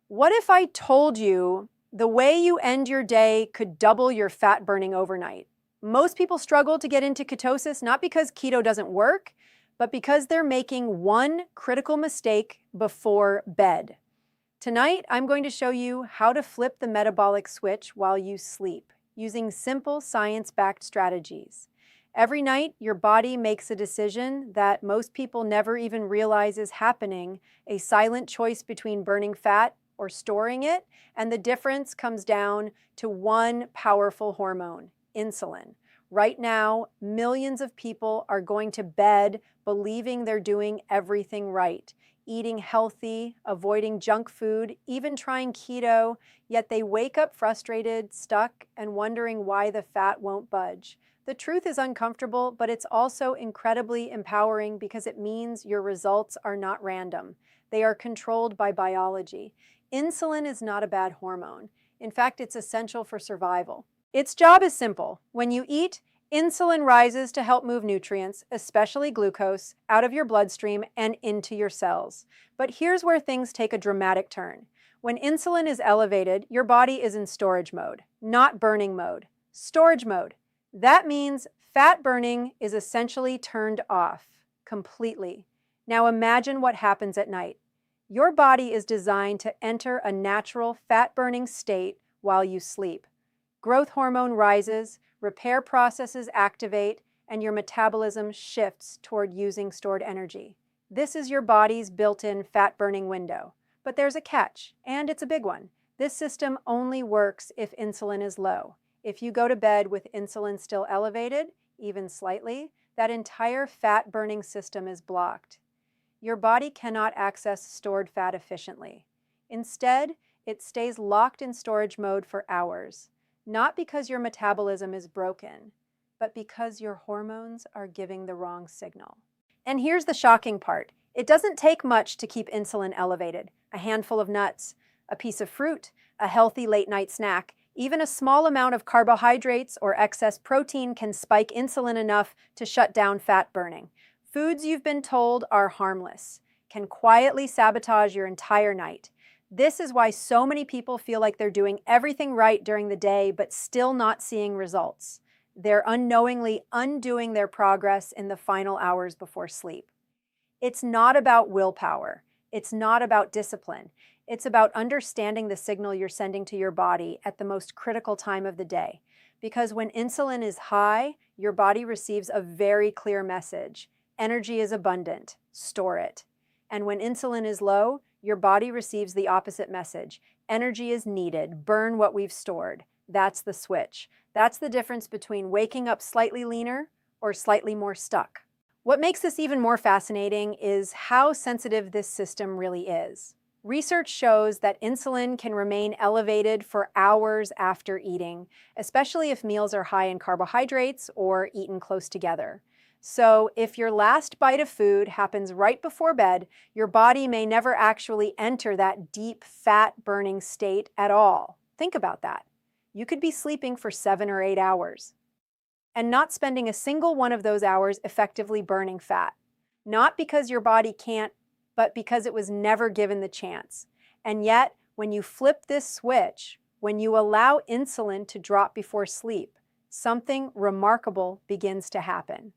What if I told you the way you end your day could double your fat burning overnight? Most people struggle to get into ketosis not because keto doesn't work, but because they're making one critical mistake before bed. Tonight, I'm going to show you how to flip the metabolic switch while you sleep using simple science-backed strategies. Every night, your body makes a decision that most people never even realize is happening, a silent choice between burning fat or storing it, and the difference comes down to one powerful hormone, insulin. Right now, millions of people are going to bed believing they're doing everything right, eating healthy, avoiding junk food, even trying keto, yet they wake up frustrated, stuck, and wondering why the fat won't budge. The truth is uncomfortable, but it's also incredibly empowering because it means your results are not random. They are controlled by biology. Insulin is not a bad hormone. In fact, it's essential for survival. Its job is simple. When you eat, insulin rises to help move nutrients, especially glucose, out of your bloodstream and into your cells. But here's where things take a dramatic turn. When insulin is elevated, your body is in storage mode, not burning mode. Storage mode. That means fat burning is essentially turned off completely. Now imagine what happens at night. Your body is designed to enter a natural fat-burning state while you sleep. Growth hormone rises, repair processes activate, and your metabolism shifts toward using stored energy. This is your body's built-in fat-burning window. But there's a catch, and it's a big one. This system only works if insulin is low. If you go to bed with insulin still elevated, even slightly, that entire fat-burning system is blocked. Your body cannot access stored fat efficiently. Instead, it stays locked in storage mode for hours, not because your metabolism is broken, but because your hormones are giving the wrong signal. And here's the shocking part. It doesn't take much to keep insulin elevated. A handful of nuts, a piece of fruit, a healthy late-night snack, even a small amount of carbohydrates or excess protein can spike insulin enough to shut down fat burning. Foods you've been told are harmless can quietly sabotage your entire night. This is why so many people feel like they're doing everything right during the day but still not seeing results. They're unknowingly undoing their progress in the final hours before sleep. It's not about willpower. It's not about discipline. It's about understanding the signal you're sending to your body at the most critical time of the day. Because when insulin is high, your body receives a very clear message. Energy is abundant. Store it. And when insulin is low, your body receives the opposite message. Energy is needed. Burn what we've stored. That's the switch. That's the difference between waking up slightly leaner or slightly more stuck. What makes this even more fascinating is how sensitive this system really is. Research shows that insulin can remain elevated for hours after eating, especially if meals are high in carbohydrates or eaten close together. So if your last bite of food happens right before bed, your body may never actually enter that deep fat-burning state at all. Think about that. You could be sleeping for 7 or 8 hours and not spending a single one of those hours effectively burning fat. Not because your body can't, but because it was never given the chance. And yet, when you flip this switch, when you allow insulin to drop before sleep, something remarkable begins to happen.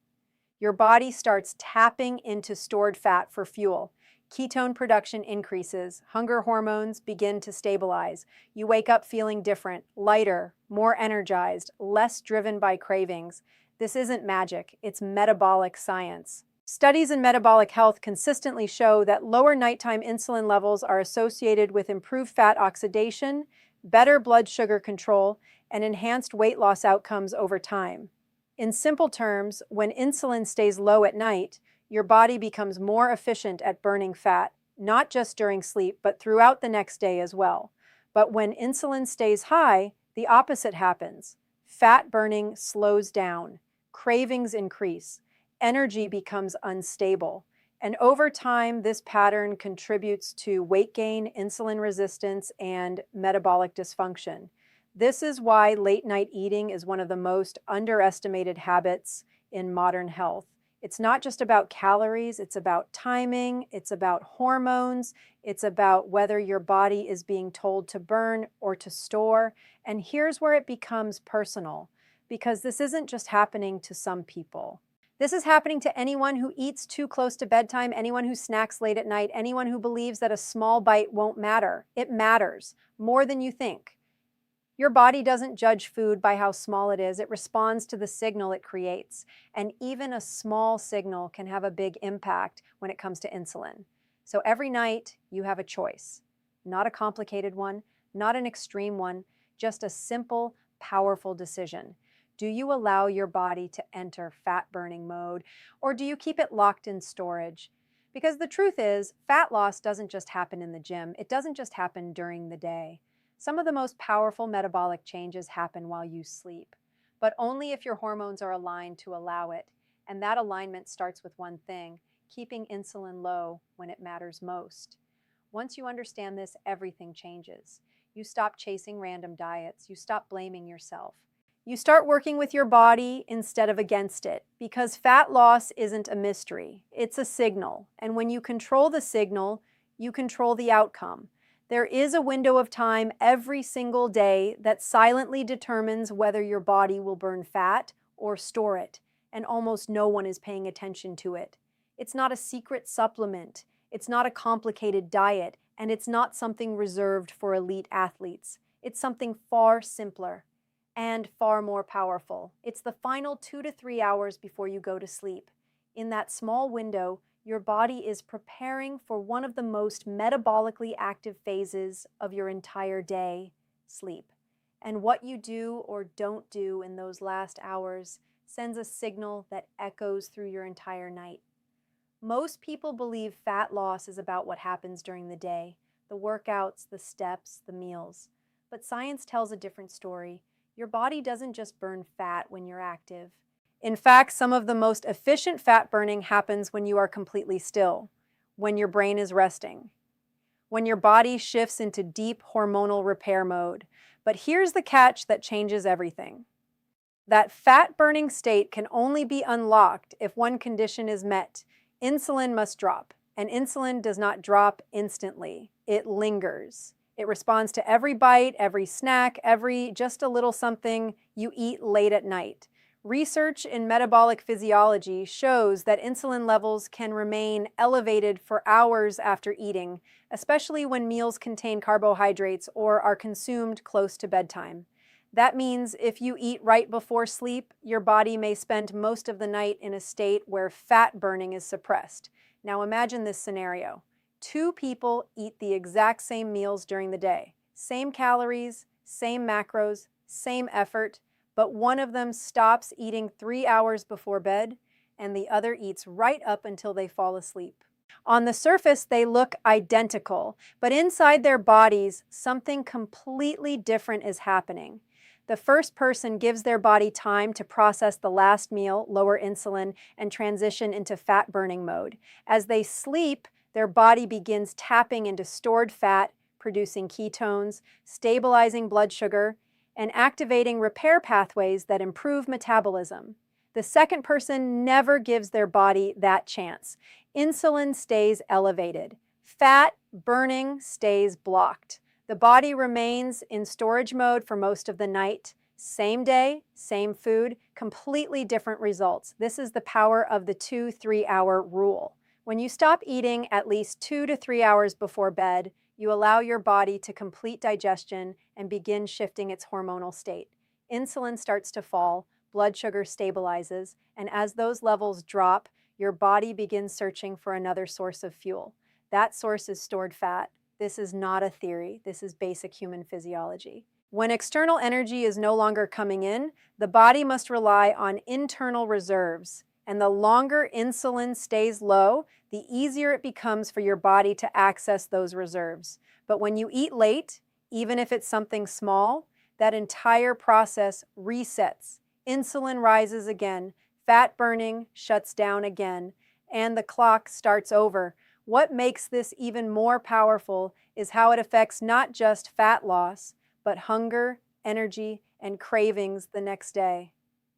Your body starts tapping into stored fat for fuel. Ketone production increases. Hunger hormones begin to stabilize. You wake up feeling different, lighter, more energized, less driven by cravings. This isn't magic, it's metabolic science. Studies in metabolic health consistently show that lower nighttime insulin levels are associated with improved fat oxidation, better blood sugar control, and enhanced weight loss outcomes over time. In simple terms, when insulin stays low at night, your body becomes more efficient at burning fat, not just during sleep, but throughout the next day as well. But when insulin stays high, the opposite happens. Fat burning slows down, cravings increase, energy becomes unstable, and over time, this pattern contributes to weight gain, insulin resistance, and metabolic dysfunction. This is why late-night eating is one of the most underestimated habits in modern health. It's not just about calories, it's about timing, it's about hormones, it's about whether your body is being told to burn or to store. And here's where it becomes personal, because this isn't just happening to some people. This is happening to anyone who eats too close to bedtime, anyone who snacks late at night, anyone who believes that a small bite won't matter. It matters more than you think. Your body doesn't judge food by how small it is. It responds to the signal it creates. And even a small signal can have a big impact when it comes to insulin. So every night you have a choice. Not a complicated one, not an extreme one, just a simple, powerful decision. Do you allow your body to enter fat burning mode, or do you keep it locked in storage? Because the truth is, fat loss doesn't just happen in the gym. It doesn't just happen during the day. Some of the most powerful metabolic changes happen while you sleep, but only if your hormones are aligned to allow it. And that alignment starts with one thing: keeping insulin low when it matters most. Once you understand this, everything changes. You stop chasing random diets. You stop blaming yourself. You start working with your body instead of against it, because fat loss isn't a mystery. It's a signal. And when you control the signal, you control the outcome. There is a window of time every single day that silently determines whether your body will burn fat or store it, and almost no one is paying attention to it. It's not a secret supplement. It's not a complicated diet, and it's not something reserved for elite athletes. It's something far simpler and far more powerful. It's the final 2 to 3 hours before you go to sleep. In that small window, your body is preparing for one of the most metabolically active phases of your entire day, sleep. And what you do or don't do in those last hours sends a signal that echoes through your entire night. Most people believe fat loss is about what happens during the day, the workouts, the steps, the meals. But science tells a different story. Your body doesn't just burn fat when you're active. In fact, some of the most efficient fat burning happens when you are completely still, when your brain is resting, when your body shifts into deep hormonal repair mode. But here's the catch that changes everything. That fat burning state can only be unlocked if one condition is met. Insulin must drop, and insulin does not drop instantly. It lingers. It responds to every bite, every snack, just a little something you eat late at night. Research in metabolic physiology shows that insulin levels can remain elevated for hours after eating, especially when meals contain carbohydrates or are consumed close to bedtime. That means if you eat right before sleep, your body may spend most of the night in a state where fat burning is suppressed. Now imagine this scenario. 2 people eat the exact same meals during the day. Same calories, same macros, same effort, but one of them stops eating 3 hours before bed, and the other eats right up until they fall asleep. On the surface, they look identical, but inside their bodies, something completely different is happening. The first person gives their body time to process the last meal, lower insulin, and transition into fat burning mode. As they sleep, their body begins tapping into stored fat, producing ketones, stabilizing blood sugar, and activating repair pathways that improve metabolism. The second person never gives their body that chance. Insulin stays elevated. Fat burning stays blocked. The body remains in storage mode for most of the night. Same day, same food, completely different results. This is the power of the 2-3 hour rule. When you stop eating at least 2 to 3 hours before bed, you allow your body to complete digestion and begin shifting its hormonal state. Insulin starts to fall, blood sugar stabilizes, and as those levels drop, your body begins searching for another source of fuel. That source is stored fat. This is not a theory. This is basic human physiology. When external energy is no longer coming in, the body must rely on internal reserves. And the longer insulin stays low, the easier it becomes for your body to access those reserves. But when you eat late, even if it's something small, that entire process resets. Insulin rises again, fat burning shuts down again, and the clock starts over. What makes this even more powerful is how it affects not just fat loss, but hunger, energy, and cravings the next day.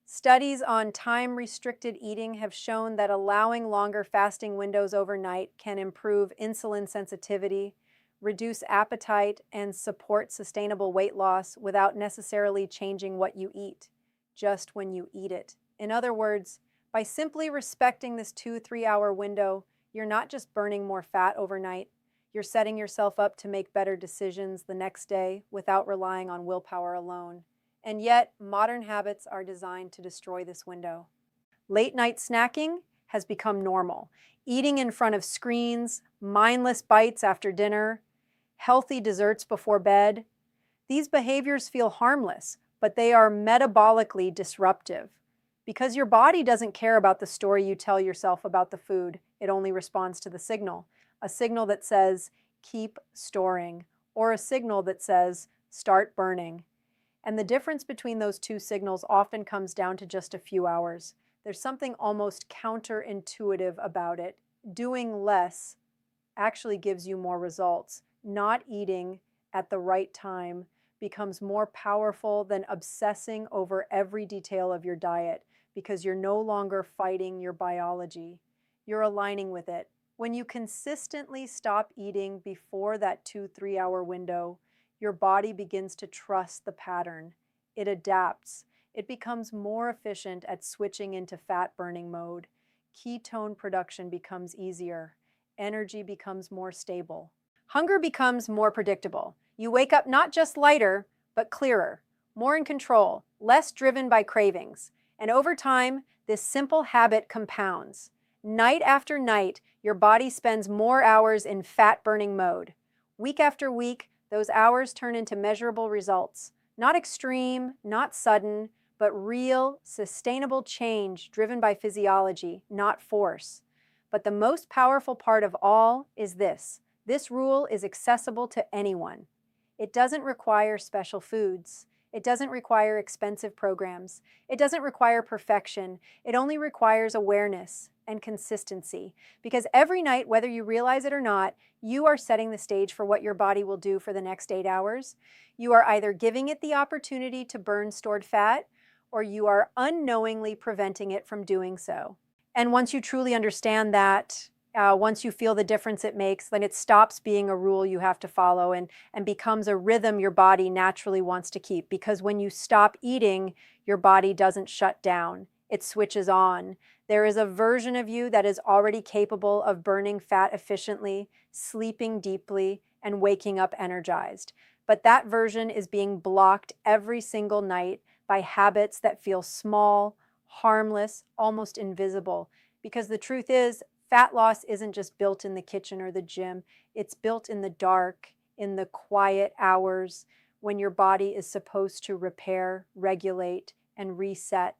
Studies on time-restricted eating have shown that allowing longer fasting windows overnight can improve insulin sensitivity, reduce appetite, and support sustainable weight loss without necessarily changing what you eat, just when you eat it. In other words, by simply respecting this 2-3 hour window, you're not just burning more fat overnight, you're setting yourself up to make better decisions the next day without relying on willpower alone. And yet, modern habits are designed to destroy this window. Late night snacking has become normal. Eating in front of screens, mindless bites after dinner, healthy desserts before bed. These behaviors feel harmless, but they are metabolically disruptive. Because your body doesn't care about the story you tell yourself about the food, it only responds to the signal. A signal that says, keep storing, or a signal that says, start burning. And the difference between those two signals often comes down to just a few hours. There's something almost counterintuitive about it. Doing less actually gives you more results. Not eating at the right time becomes more powerful than obsessing over every detail of your diet because you're no longer fighting your biology. You're aligning with it. When you consistently stop eating before that 2-3 hour window, your body begins to trust the pattern. It adapts. It becomes more efficient at switching into fat burning mode. Ketone production becomes easier. Energy becomes more stable. Hunger becomes more predictable. You wake up not just lighter, but clearer, more in control, less driven by cravings. And over time, this simple habit compounds. Night after night, your body spends more hours in fat-burning mode. Week after week, those hours turn into measurable results. Not extreme, not sudden, but real, sustainable change driven by physiology, not force. But the most powerful part of all is this. This rule is accessible to anyone. It doesn't require special foods. It doesn't require expensive programs. It doesn't require perfection. It only requires awareness and consistency. Because every night, whether you realize it or not, you are setting the stage for what your body will do for the next 8 hours. You are either giving it the opportunity to burn stored fat, or you are unknowingly preventing it from doing so. And once you truly understand that, once you feel the difference it makes, then it stops being a rule you have to follow and becomes a rhythm your body naturally wants to keep. Because when you stop eating, your body doesn't shut down. It switches on. There is a version of you that is already capable of burning fat efficiently, sleeping deeply, and waking up energized. But that version is being blocked every single night by habits that feel small, harmless, almost invisible. Because the truth is, fat loss isn't just built in the kitchen or the gym. It's built in the dark, in the quiet hours when your body is supposed to repair, regulate, and reset.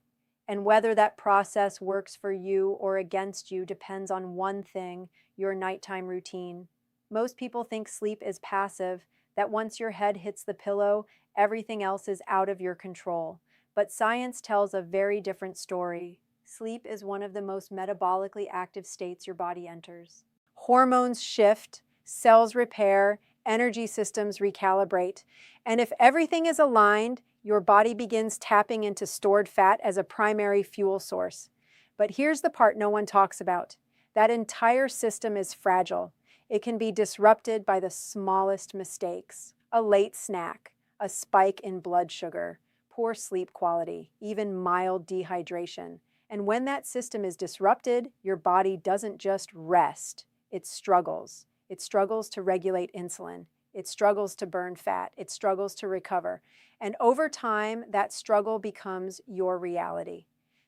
And whether that process works for you or against you depends on one thing, your nighttime routine. Most people think sleep is passive, that once your head hits the pillow, everything else is out of your control. But science tells a very different story. Sleep is one of the most metabolically active states your body enters. Hormones shift, cells repair, energy systems recalibrate. And if everything is aligned, your body begins tapping into stored fat as a primary fuel source. But here's the part no one talks about. That entire system is fragile. It can be disrupted by the smallest mistakes. A late snack, a spike in blood sugar, poor sleep quality, even mild dehydration. And when that system is disrupted, your body doesn't just rest, it struggles. It struggles to regulate insulin. It struggles to burn fat. It struggles to recover. And over time, that struggle becomes your reality.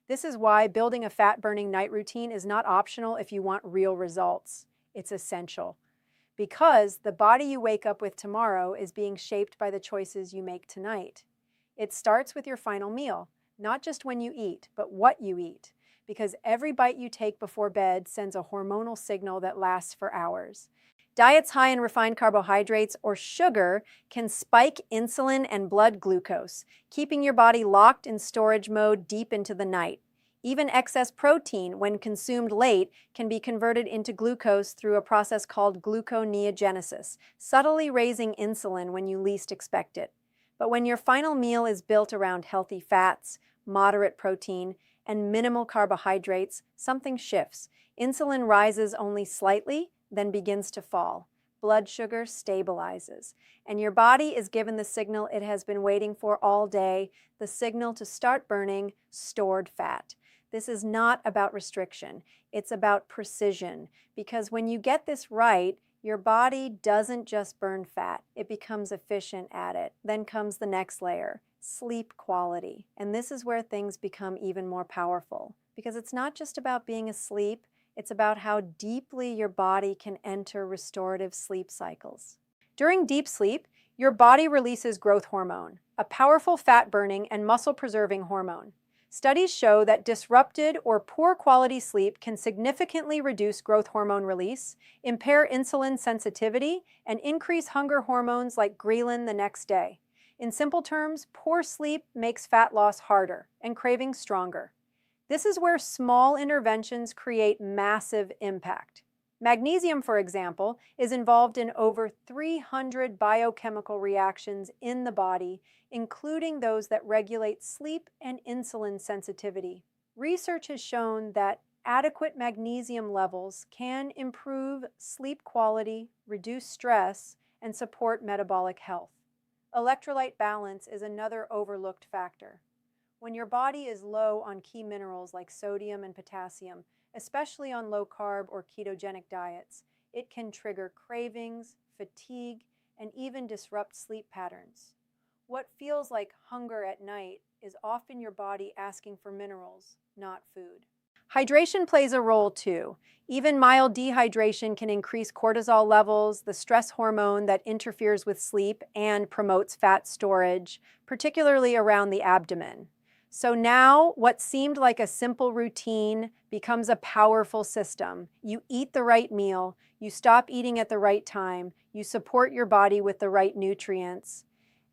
This is why building a fat-burning night routine is not optional if you want real results. It's essential. Because the body you wake up with tomorrow is being shaped by the choices you make tonight. It starts with your final meal. Not just when you eat, but what you eat. Because every bite you take before bed sends a hormonal signal that lasts for hours. Diets high in refined carbohydrates or sugar can spike insulin and blood glucose, keeping your body locked in storage mode deep into the night. Even excess protein, when consumed late, can be converted into glucose through a process called gluconeogenesis, subtly raising insulin when you least expect it. But when your final meal is built around healthy fats, moderate protein, and minimal carbohydrates, something shifts. Insulin rises only slightly, then begins to fall. Blood sugar stabilizes, and your body is given the signal it has been waiting for all day, the signal to start burning stored fat. This is not about restriction, it's about precision, because when you get this right, your body doesn't just burn fat, it becomes efficient at it. Then comes the next layer, sleep quality. And this is where things become even more powerful, because it's not just about being asleep, it's about how deeply your body can enter restorative sleep cycles. During deep sleep, your body releases growth hormone, a powerful fat-burning and muscle-preserving hormone. Studies show that disrupted or poor quality sleep can significantly reduce growth hormone release, impair insulin sensitivity, and increase hunger hormones like ghrelin the next day. In simple terms, poor sleep makes fat loss harder and cravings stronger. This is where small interventions create massive impact. Magnesium, for example, is involved in over 300 biochemical reactions in the body, including those that regulate sleep and insulin sensitivity. Research has shown that adequate magnesium levels can improve sleep quality, reduce stress, and support metabolic health. Electrolyte balance is another overlooked factor. When your body is low on key minerals like sodium and potassium, especially on low-carb or ketogenic diets, it can trigger cravings, fatigue, and even disrupt sleep patterns. What feels like hunger at night is often your body asking for minerals, not food. Hydration plays a role too. Even mild dehydration can increase cortisol levels, the stress hormone that interferes with sleep and promotes fat storage, particularly around the abdomen. So now, what seemed like a simple routine becomes a powerful system. You eat the right meal, you stop eating at the right time, you support your body with the right nutrients,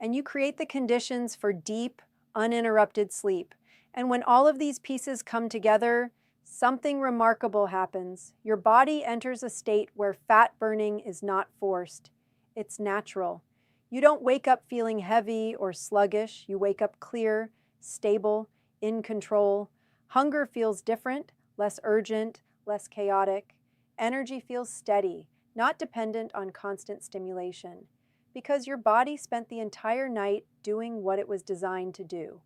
and you create the conditions for deep, uninterrupted sleep. And when all of these pieces come together, something remarkable happens. Your body enters a state where fat burning is not forced. It's natural. You don't wake up feeling heavy or sluggish. You wake up clear, stable, in control. Hunger feels different, less urgent, less chaotic. Energy feels steady, not dependent on constant stimulation, because your body spent the entire night doing what it was designed to do: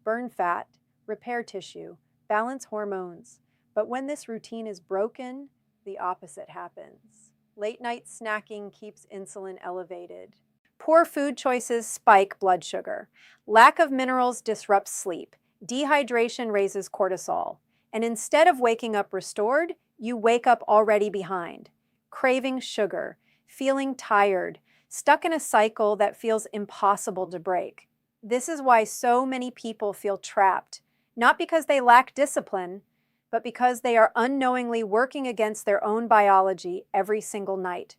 burn fat, repair tissue, balance hormones. But when this routine is broken, the opposite happens. Late night snacking keeps insulin elevated. Poor food choices spike blood sugar. Lack of minerals disrupts sleep. Dehydration raises cortisol. And instead of waking up restored, you wake up already behind. Craving sugar, feeling tired, stuck in a cycle that feels impossible to break. This is why so many people feel trapped, not because they lack discipline, but because they are unknowingly working against their own biology every single night.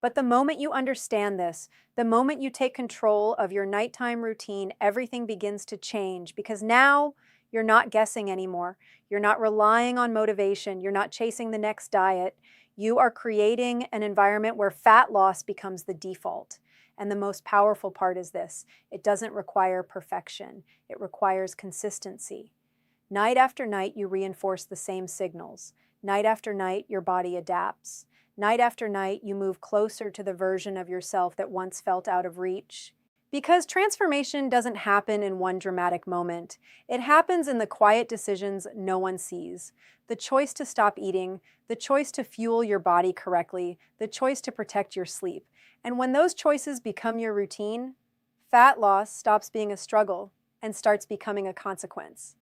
But the moment you understand this, the moment you take control of your nighttime routine, everything begins to change, because now you're not guessing anymore. You're not relying on motivation. You're not chasing the next diet. You are creating an environment where fat loss becomes the default. And the most powerful part is this: it doesn't require perfection. It requires consistency. Night after night, you reinforce the same signals. Night after night, your body adapts. Night after night, you move closer to the version of yourself that once felt out of reach. Because transformation doesn't happen in one dramatic moment. It happens in the quiet decisions no one sees. The choice to stop eating, the choice to fuel your body correctly, the choice to protect your sleep. And when those choices become your routine, fat loss stops being a struggle and starts becoming a consequence.